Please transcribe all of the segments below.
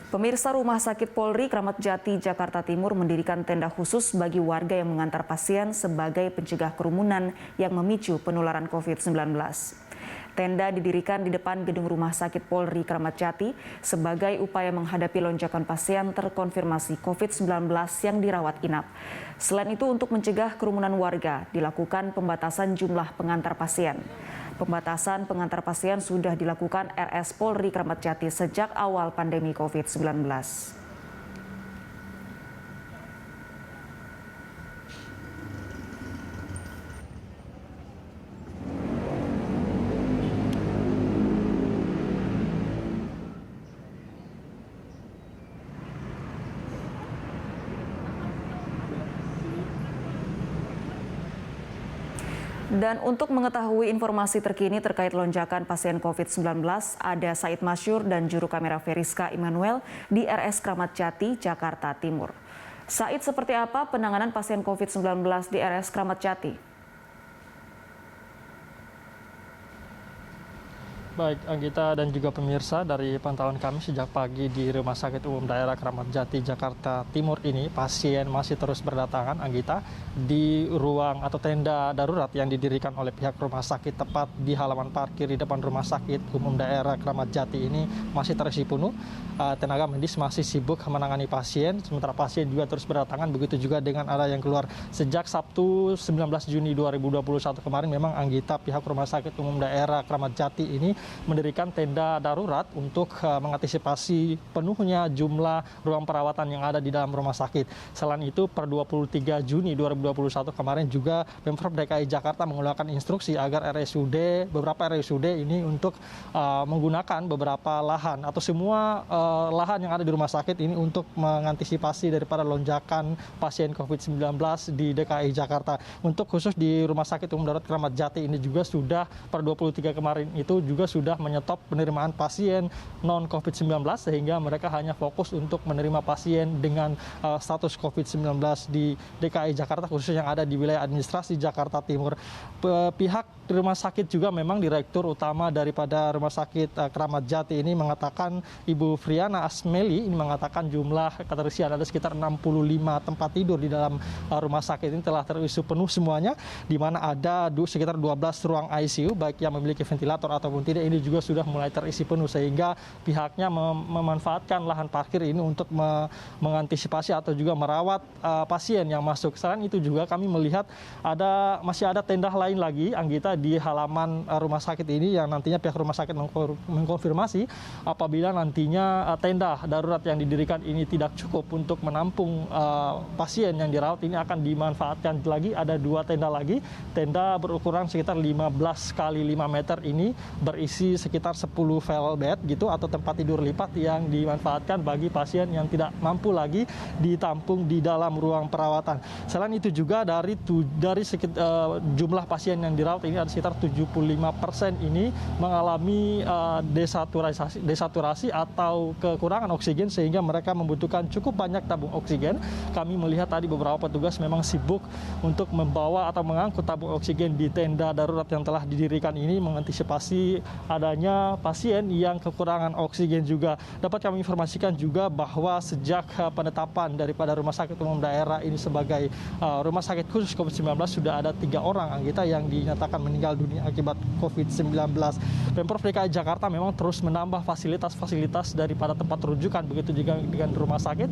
Pemirsa, Rumah Sakit Polri Kramat Jati, Jakarta Timur mendirikan tenda khusus bagi warga yang mengantar pasien sebagai pencegah kerumunan yang memicu penularan COVID-19. Tenda didirikan di depan gedung Rumah Sakit Polri Kramat Jati sebagai upaya menghadapi lonjakan pasien terkonfirmasi COVID-19 yang dirawat inap. Selain itu, untuk mencegah kerumunan warga, dilakukan pembatasan jumlah pengantar pasien. Pembatasan pengantar pasien sudah dilakukan RS Polri Kramat Jati sejak awal pandemi COVID-19. Dan untuk mengetahui informasi terkini terkait lonjakan pasien COVID-19, ada Said Masyur dan juru kamera Veriska Immanuel di RS Kramat Jati, Jakarta Timur. Said, seperti apa penanganan pasien COVID-19 di RS Kramat Jati? Baik, Anggita dan juga pemirsa, dari pantauan kami sejak pagi di Rumah Sakit Umum Daerah Kramat Jati, Jakarta Timur ini, pasien masih terus berdatangan, Anggita, di ruang atau tenda darurat yang didirikan oleh pihak rumah sakit tepat di halaman parkir di depan Rumah Sakit Umum Daerah Kramat Jati ini masih terisi penuh. Tenaga medis masih sibuk menangani pasien, sementara pasien juga terus berdatangan, begitu juga dengan ada yang keluar sejak Sabtu 19 Juni 2021 kemarin. Memang, Anggita, pihak Rumah Sakit Umum Daerah Kramat Jati ini mendirikan tenda darurat untuk mengantisipasi penuhnya jumlah ruang perawatan yang ada di dalam rumah sakit. Selain itu, per 23 Juni 2021 kemarin juga Pemprov DKI Jakarta mengeluarkan instruksi agar beberapa RSUD ini untuk menggunakan beberapa lahan atau semua lahan yang ada di rumah sakit ini untuk mengantisipasi daripada lonjakan pasien COVID-19 di DKI Jakarta. Untuk khusus di Rumah Sakit Umum Darurat Kramat Jati ini juga sudah per 23 kemarin itu juga sudah menyetop penerimaan pasien non-COVID-19 sehingga mereka hanya fokus untuk menerima pasien dengan status COVID-19 di DKI Jakarta, khususnya yang ada di wilayah administrasi Jakarta Timur. Pihak rumah sakit juga memang Direktur Utama daripada Rumah Sakit Kramat Jati ini mengatakan, Ibu Friana Asmeli ini mengatakan jumlah keterisian ada sekitar 65 tempat tidur di dalam rumah sakit ini telah terisi penuh semuanya, di mana ada sekitar 12 ruang ICU baik yang memiliki ventilator ataupun tidak, ini juga sudah mulai terisi penuh sehingga pihaknya memanfaatkan lahan parkir ini untuk mengantisipasi atau juga merawat pasien yang masuk. Selain itu juga kami melihat masih ada tenda lain lagi, Anggita, di halaman rumah sakit ini yang nantinya pihak rumah sakit mengkonfirmasi apabila nantinya tenda darurat yang didirikan ini tidak cukup untuk menampung pasien yang dirawat, ini akan dimanfaatkan lagi. Ada 2 tenda lagi, tenda berukuran sekitar 15 kali 5 meter ini berisi sekitar 10 vel bed gitu atau tempat tidur lipat yang dimanfaatkan bagi pasien yang tidak mampu lagi ditampung di dalam ruang perawatan. Selain itu juga dari jumlah pasien yang dirawat ini ada sekitar 75% ini mengalami desaturasi atau kekurangan oksigen sehingga mereka membutuhkan cukup banyak tabung oksigen. Kami melihat tadi beberapa petugas memang sibuk untuk membawa atau mengangkut tabung oksigen di tenda darurat yang telah didirikan ini mengantisipasi adanya pasien yang kekurangan oksigen juga. Dapat kami informasikan juga bahwa sejak penetapan daripada Rumah Sakit Umum Daerah ini sebagai rumah sakit khusus COVID-19 sudah ada 3 orang, Anggita, yang dinyatakan meninggal dunia akibat COVID-19. Pemprov DKI Jakarta memang terus menambah fasilitas-fasilitas daripada tempat rujukan, begitu juga dengan rumah sakit.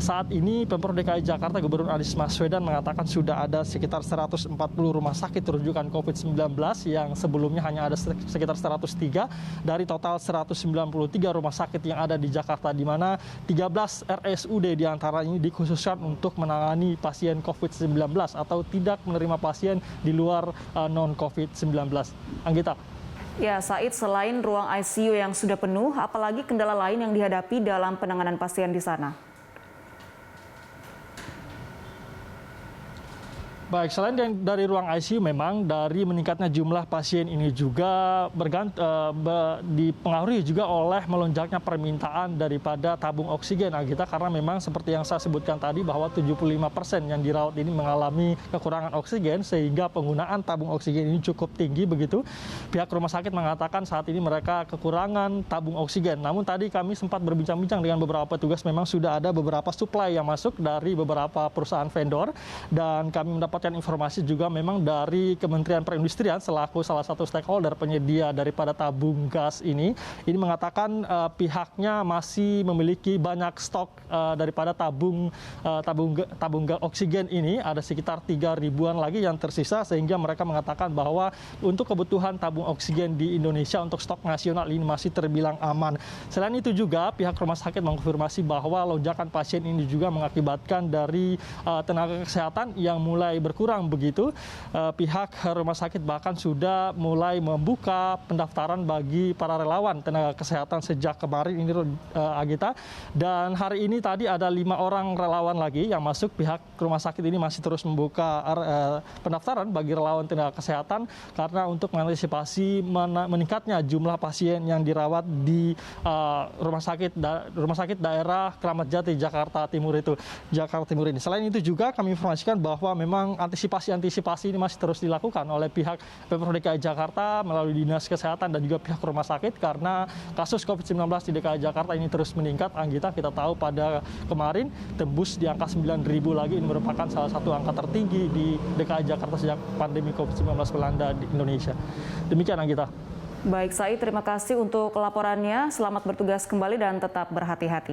Saat ini Pemprov DKI Jakarta Gubernur Anies Baswedan mengatakan sudah ada sekitar 140 rumah sakit rujukan COVID-19 yang sebelumnya hanya ada sekitar 103 dari total 193 rumah sakit yang ada di Jakarta, di mana 13 RSUD diantara ini dikhususkan untuk menangani pasien COVID-19 atau tidak menerima pasien di luar non-COVID-19. Anggita. Ya, Said, selain ruang ICU yang sudah penuh, apalagi kendala lain yang dihadapi dalam penanganan pasien di sana? Baik, selain dari ruang ICU, memang dari meningkatnya jumlah pasien ini juga dipengaruhi juga oleh melonjaknya permintaan daripada tabung oksigen, Agita, karena memang seperti yang saya sebutkan tadi bahwa 75% yang dirawat ini mengalami kekurangan oksigen, sehingga penggunaan tabung oksigen ini cukup tinggi begitu. Pihak rumah sakit mengatakan saat ini mereka kekurangan tabung oksigen. Namun tadi kami sempat berbincang-bincang dengan beberapa petugas, memang sudah ada beberapa suplai yang masuk dari beberapa perusahaan vendor, dan kami mendapatkan informasi juga memang dari Kementerian Perindustrian selaku salah satu stakeholder penyedia daripada tabung gas ini mengatakan pihaknya masih memiliki banyak stok daripada tabung oksigen ini, ada sekitar 3.000-an lagi yang tersisa, sehingga mereka mengatakan bahwa untuk kebutuhan tabung oksigen di Indonesia untuk stok nasional ini masih terbilang aman. Selain itu juga pihak rumah sakit mengkonfirmasi bahwa lonjakan pasien ini juga mengakibatkan dari tenaga kesehatan yang mulai berkurang begitu. Pihak rumah sakit bahkan sudah mulai membuka pendaftaran bagi para relawan tenaga kesehatan sejak kemarin ini, Agita. Dan hari ini tadi ada 5 orang relawan lagi yang masuk. Pihak rumah sakit ini masih terus membuka pendaftaran bagi relawan tenaga kesehatan karena untuk mengantisipasi meningkatnya jumlah pasien yang dirawat di rumah sakit daerah Kramat Jati Jakarta Timur ini. Selain itu juga kami informasikan bahwa memang antisipasi ini masih terus dilakukan oleh pihak Pemprov DKI Jakarta melalui Dinas Kesehatan dan juga pihak rumah sakit, karena kasus COVID-19 di DKI Jakarta ini terus meningkat. Anggita, kita tahu pada kemarin tembus di angka 9.000 lagi. Ini merupakan salah satu angka tertinggi di DKI Jakarta sejak pandemi COVID-19 melanda di Indonesia. Demikian, Anggita. Baik, Said, terima kasih untuk laporannya. Selamat bertugas kembali dan tetap berhati-hati.